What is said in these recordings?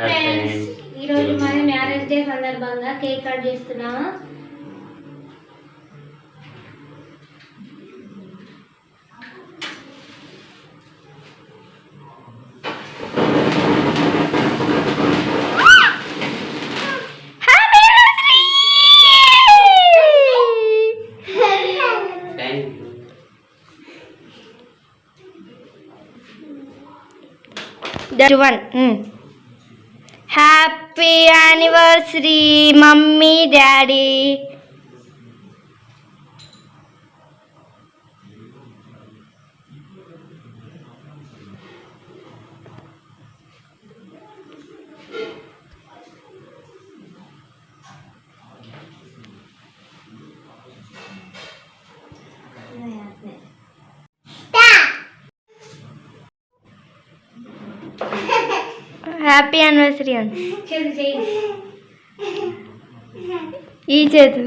Friends, ఈరోజు మాది marriage day సందర్భంగా కేక్ కట్ చేస్తున్నాము. Happy anniversary mummy daddy. Happy anniversary Anu. ఈ చేతు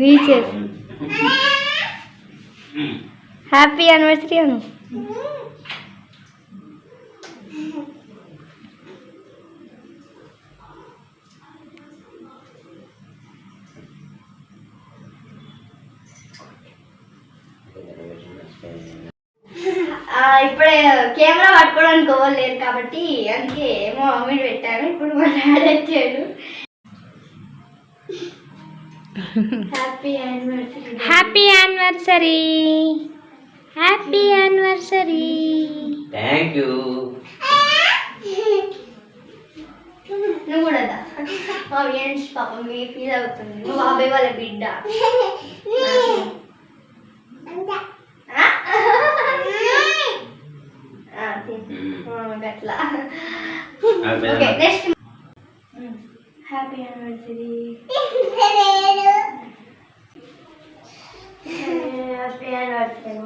హ్యాపీ యానివర్సరీ అను. ఇప్పుడే కెమెరా పట్టుకోవడానికి అవ్వలేదు కాబట్టి అందుకే ఏమో మమ్మీ పెట్టాను. ఇప్పుడు మా డాడీ వచ్చాడు. Happy anniversary, happy anniversary, happy anniversary. Thank you. నువ్వు కూడా మా ఫ్రెండ్స్ పాపం మీ ఫీల్ అవుతుంది. నువ్వు బాబాయ్ వాళ్ళ బిడ్డ. అట్లా okay. Next happy anniversary, happy anniversary.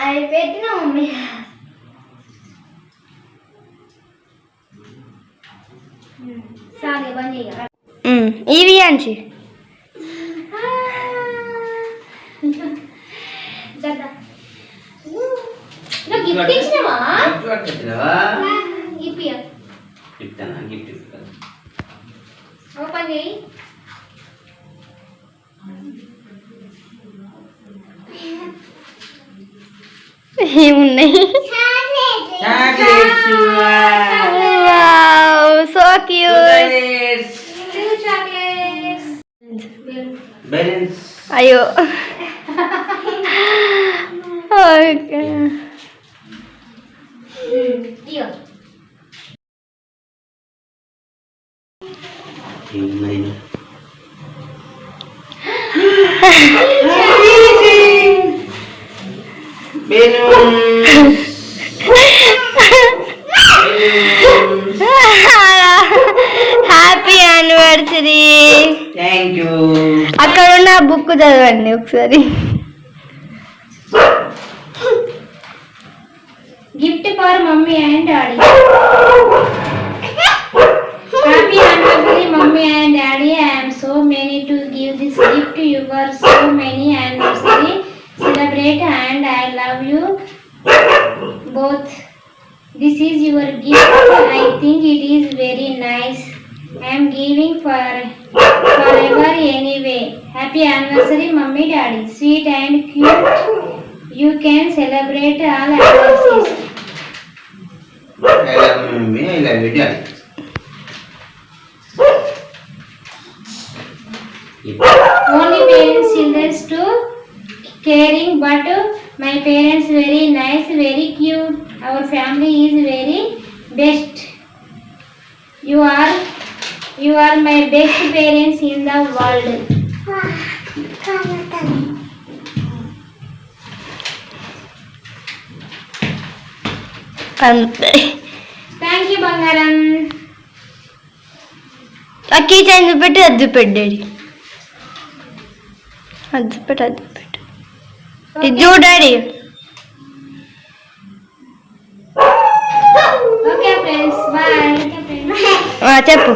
అది పెట్టినా మమ్మీ. సాగే బంద్ చేయాలి. ఇవి అంచి గిఫ్ట్ ఇచ్చినావా? ఓపెన్ చేయి. ఏమున్నాయి? So cute. అయ్యో okay. Happy anniversary. Thank you. అక్కడ ఉన్న బుక్ చదవండి ఒకసారి. Gift for mummy and daddy. Happy anniversary mummy and daddy. I am so many to give this gift to you for so many anniversary celebrate and I love you both. This is your gift. I think it is very nice. I am giving forever anyway. Happy anniversary mummy daddy. Sweet and cute. You can celebrate all anniversaries. I love you mummy. I love you daddy. Only parents children to caring but my parents very nice, very cute. Our family is very best. You are my best parents in the world. అంతే. Thank you బంగారం. ఆ key chain చూపెట్టి అది చూపెట్టాడు. అది చూపెట్టు ఇది చూడాడి. Okay friends bye. చెప్పు.